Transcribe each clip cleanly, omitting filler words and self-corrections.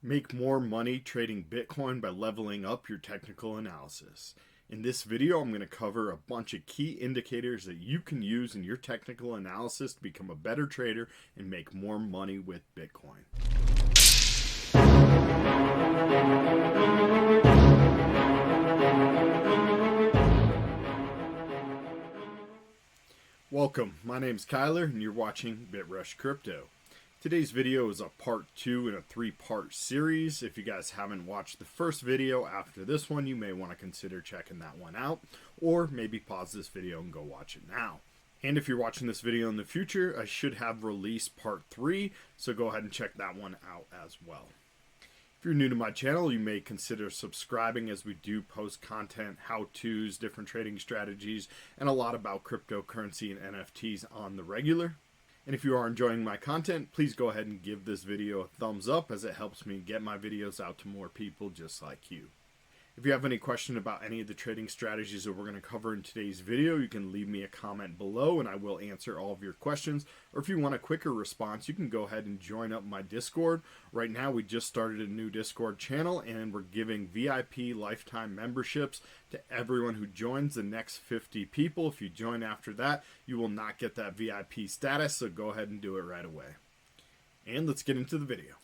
Make more money trading Bitcoin by leveling up your technical analysis. In this video, I'm going to cover a bunch of key indicators that you can use in your technical analysis to become a better trader and make more money with Bitcoin. Welcome, my name is Kyler and you're watching BitRush Crypto. Today's video is a part 2 in a 3-part series. If you guys haven't watched the first video after this one, you may want to consider checking that one out, or maybe pause this video and go watch it now. And if you're watching this video in the future, I should have released part 3, so go ahead and check that one out as well. If you're new to my channel, you may consider subscribing as we do post content, how-tos, different trading strategies, and a lot about cryptocurrency and NFTs on the regular. And if you are enjoying my content, please go ahead and give this video a thumbs up as it helps me get my videos out to more people just like you. If you have any question about any of the trading strategies that we're going to cover in today's video, you can leave me a comment below and I will answer all of your questions. Or if you want a quicker response, you can go ahead and join up my Discord. Right now we just started a new Discord channel and we're giving VIP lifetime memberships to everyone who joins, the next 50 people. If you join after that, you will not get that VIP status, so go ahead and do it right away. And let's get into the video.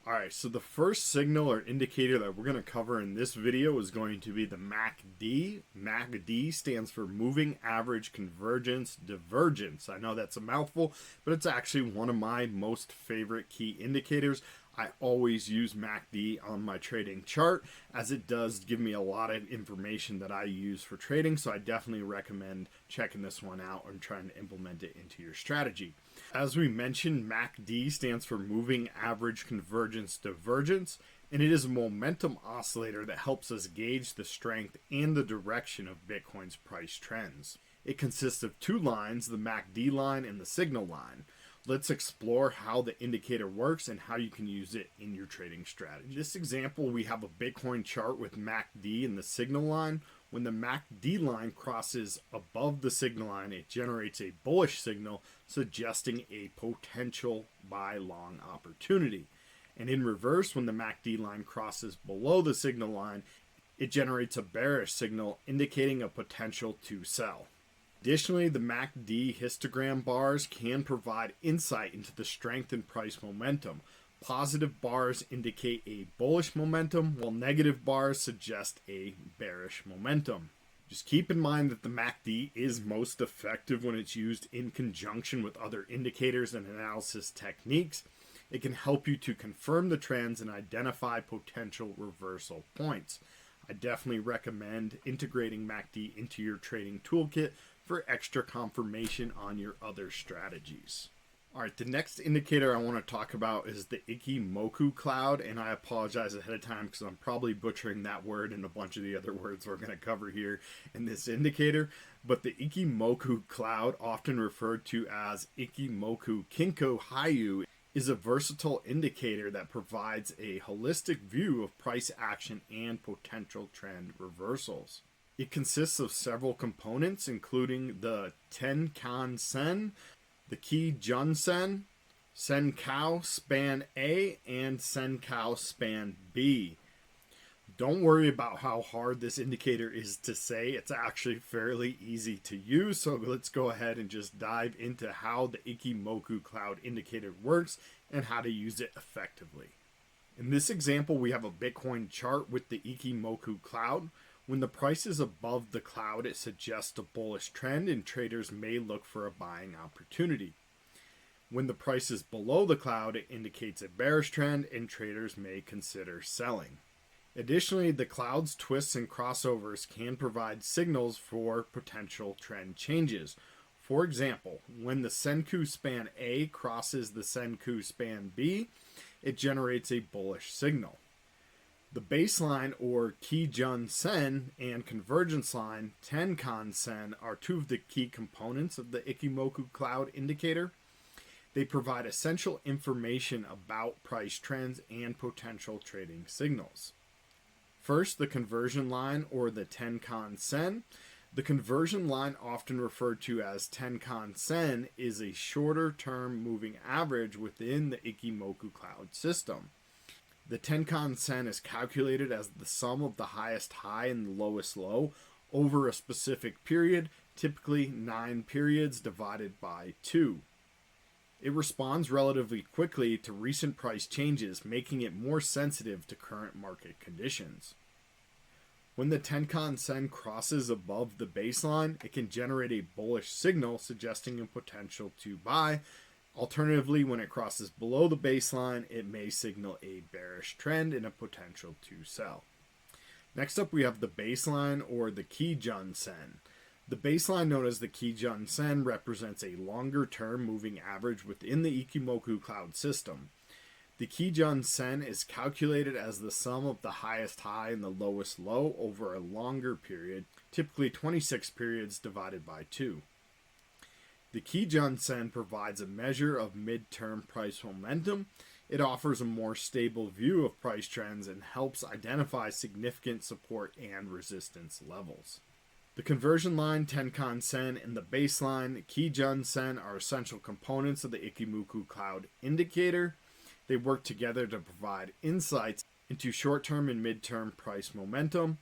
Alright, so the first signal or indicator that we're going to cover in this video is going to be the MACD. MACD stands for Moving Average Convergence Divergence. I know that's a mouthful, but it's actually one of my most favorite key indicators. I always use MACD on my trading chart as it does give me a lot of information that I use for trading, so I definitely recommend checking this one out and trying to implement it into your strategy. As we mentioned, MACD stands for Moving Average Convergence Divergence, and it is a momentum oscillator that helps us gauge the strength and the direction of Bitcoin's price trends. It consists of two lines, the MACD line and the signal line. Let's explore how the indicator works and how you can use it in your trading strategy. In this example, we have a Bitcoin chart with MACD and the signal line. When the MACD line crosses above the signal line, it generates a bullish signal suggesting a potential buy-long opportunity. And in reverse, when the MACD line crosses below the signal line, it generates a bearish signal indicating a potential to sell. Additionally, the MACD histogram bars can provide insight into the strength and price momentum. Positive bars indicate a bullish momentum, while negative bars suggest a bearish momentum. Just keep in mind that the MACD is most effective when it's used in conjunction with other indicators and analysis techniques. It can help you to confirm the trends and identify potential reversal points. I definitely recommend integrating MACD into your trading toolkit for extra confirmation on your other strategies. Alright, the next indicator I want to talk about is the Ichimoku cloud, and I apologize ahead of time because I'm probably butchering that word and a bunch of the other words we're going to cover here in this indicator. But the Ichimoku cloud, often referred to as Ichimoku Kinko Hayu, is a versatile indicator that provides a holistic view of price action and potential trend reversals. It consists of several components, including the Tenkan Sen, the Kijun Sen, Senkao Span A, and Senkao Span B. Don't worry about how hard this indicator is to say. It's actually fairly easy to use, so let's go ahead and just dive into how the Ichimoku cloud indicator works and how to use it effectively. In this example, we have a Bitcoin chart with the Ichimoku cloud. When the price is above the cloud, it suggests a bullish trend and traders may look for a buying opportunity. When the price is below the cloud, it indicates a bearish trend and traders may consider selling. Additionally, the cloud's twists and crossovers can provide signals for potential trend changes. For example, when the Senkou Span A crosses the Senkou Span B, it generates a bullish signal. The baseline or Kijun Sen and convergence line Tenkan Sen are two of the key components of the Ichimoku cloud indicator. They provide essential information about price trends and potential trading signals. First, the conversion line or the Tenkan Sen. The conversion line, often referred to as Tenkan Sen, is a shorter term moving average within the Ichimoku cloud system. The Tenkan Sen is calculated as the sum of the highest high and the lowest low over a specific period, typically 9 periods divided by 2. It responds relatively quickly to recent price changes, making it more sensitive to current market conditions. When the Tenkan Sen crosses above the baseline, it can generate a bullish signal suggesting a potential to buy. Alternatively, when it crosses below the baseline, it may signal a bearish trend and a potential to sell. Next up, we have the baseline or the Kijun Sen. The baseline, known as the Kijun Sen, represents a longer-term moving average within the Ichimoku cloud system. The Kijun Sen is calculated as the sum of the highest high and the lowest low over a longer period, typically 26 periods divided by 2. The Kijun Sen provides a measure of mid-term price momentum. It offers a more stable view of price trends and helps identify significant support and resistance levels. The conversion line, Tenkan Sen, and the baseline, Kijun Sen, are essential components of the Ichimoku cloud indicator. They work together to provide insights into short-term and mid-term price momentum.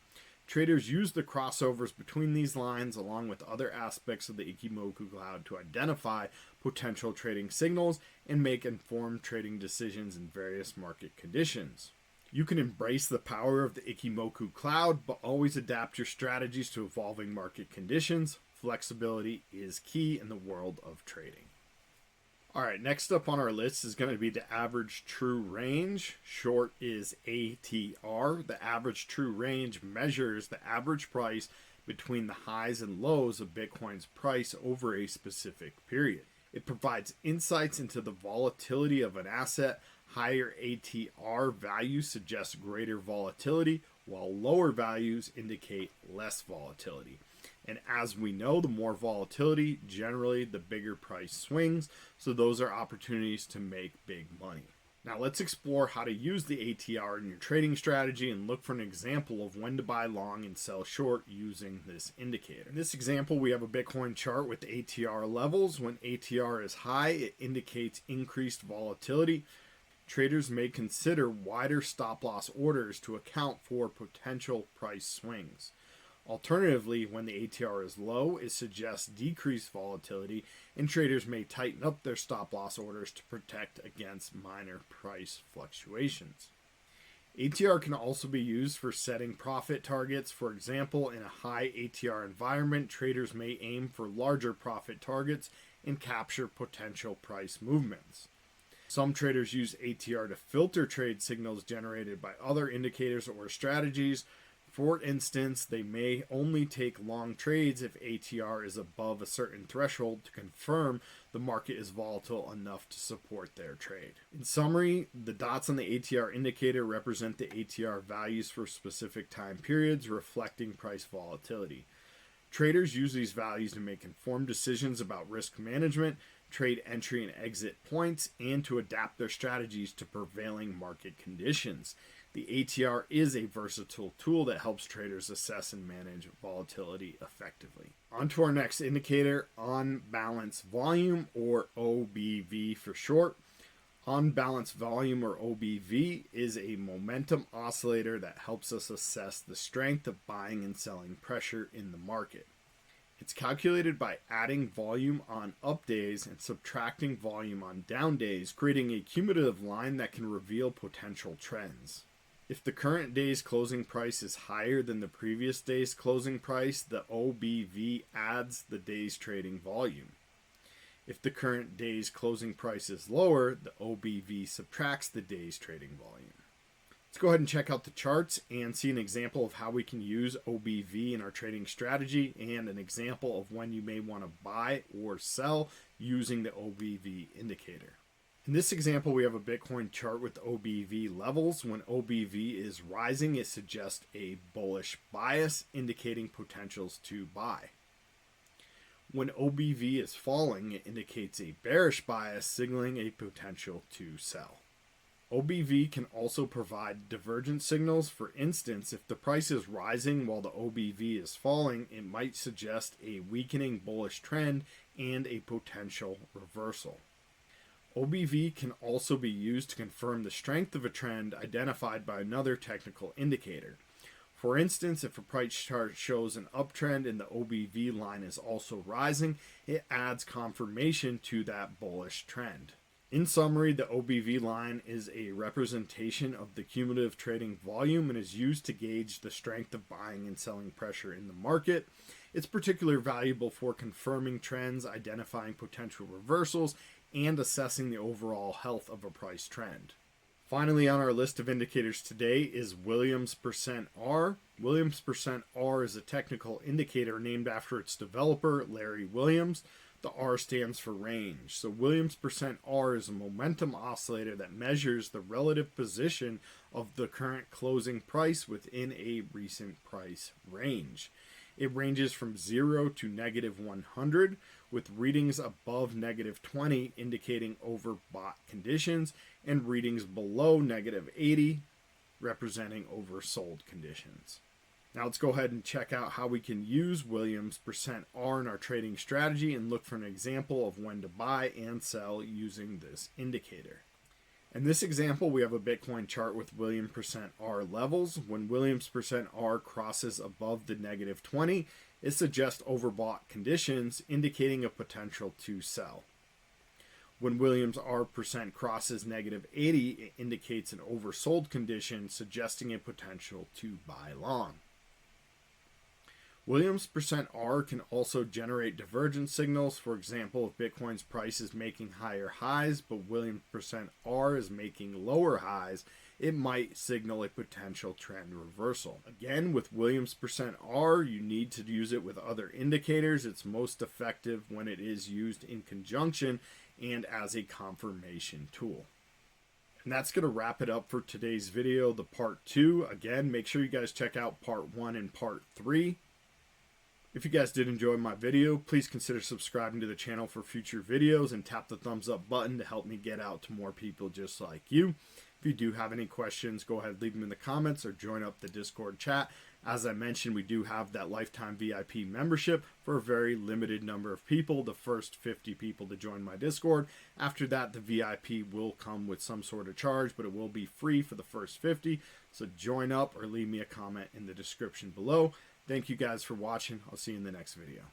Traders use the crossovers between these lines along with other aspects of the Ichimoku cloud to identify potential trading signals and make informed trading decisions in various market conditions. You can embrace the power of the Ichimoku cloud, but always adapt your strategies to evolving market conditions. Flexibility is key in the world of trading. Alright, next up on our list is going to be the average true range. Short is ATR. The average true range measures the average price between the highs and lows of Bitcoin's price over a specific period. It provides insights into the volatility of an asset. Higher ATR values suggest greater volatility, while lower values indicate less volatility. And as we know, the more volatility, generally the bigger price swings. So those are opportunities to make big money. Now let's explore how to use the ATR in your trading strategy and look for an example of when to buy long and sell short using this indicator. In this example, we have a Bitcoin chart with ATR levels. When ATR is high, it indicates increased volatility. Traders may consider wider stop loss orders to account for potential price swings. Alternatively, when the ATR is low, it suggests decreased volatility, and traders may tighten up their stop loss orders to protect against minor price fluctuations. ATR can also be used for setting profit targets. For example, in a high ATR environment, traders may aim for larger profit targets and capture potential price movements. Some traders use ATR to filter trade signals generated by other indicators or strategies. For instance, they may only take long trades if ATR is above a certain threshold to confirm the market is volatile enough to support their trade. In summary, the dots on the ATR indicator represent the ATR values for specific time periods, reflecting price volatility. Traders use these values to make informed decisions about risk management, trade entry and exit points, and to adapt their strategies to prevailing market conditions. The ATR is a versatile tool that helps traders assess and manage volatility effectively. On to our next indicator, on balance volume, or OBV for short. On balance volume, or OBV, is a momentum oscillator that helps us assess the strength of buying and selling pressure in the market. It's calculated by adding volume on up days and subtracting volume on down days, creating a cumulative line that can reveal potential trends. If the current day's closing price is higher than the previous day's closing price, the OBV adds the day's trading volume. If the current day's closing price is lower, the OBV subtracts the day's trading volume. Let's go ahead and check out the charts and see an example of how we can use OBV in our trading strategy and an example of when you may want to buy or sell using the OBV indicator. In this example, we have a Bitcoin chart with OBV levels. When OBV is rising, it suggests a bullish bias, indicating potentials to buy. When OBV is falling, it indicates a bearish bias, signaling a potential to sell. OBV can also provide divergent signals. For instance, if the price is rising while the OBV is falling, it might suggest a weakening bullish trend and a potential reversal. OBV can also be used to confirm the strength of a trend identified by another technical indicator. For instance, if a price chart shows an uptrend and the OBV line is also rising, it adds confirmation to that bullish trend. In summary, the OBV line is a representation of the cumulative trading volume and is used to gauge the strength of buying and selling pressure in the market. It's particularly valuable for confirming trends, identifying potential reversals, and assessing the overall health of a price trend. Finally, on our list of indicators today is Williams %R. Williams %R is a technical indicator named after its developer, Larry Williams. The R stands for range. So Williams %R is a momentum oscillator that measures the relative position of the current closing price within a recent price range. It ranges from 0 to -100, with readings above -20 indicating overbought conditions and readings below -80 representing oversold conditions. Now let's go ahead and check out how we can use Williams %R in our trading strategy and look for an example of when to buy and sell using this indicator. In this example, we have a Bitcoin chart with Williams %R levels. When Williams %R crosses above the -20, it suggests overbought conditions, indicating a potential to sell. When Williams R % crosses -80, it indicates an oversold condition, suggesting a potential to buy long. Williams %R can also generate divergence signals. For example, if Bitcoin's price is making higher highs, but Williams %R is making lower highs, it might signal a potential trend reversal. Again, with Williams %R, you need to use it with other indicators. It's most effective when it is used in conjunction and as a confirmation tool. And that's going to wrap it up for today's video, the part 2. Again, make sure you guys check out part 1 and part 3. If you guys did enjoy my video, please consider subscribing to the channel for future videos and tap the thumbs up button to help me get out to more people just like you. If you do have any questions, go ahead, leave them in the comments or join up the Discord chat. As I mentioned, we do have that lifetime VIP membership for a very limited number of people, the first 50 people to join my Discord. After that, the VIP will come with some sort of charge, but it will be free for the first 50. So join up or leave me a comment in the description below. Thank you guys for watching. I'll see you in the next video.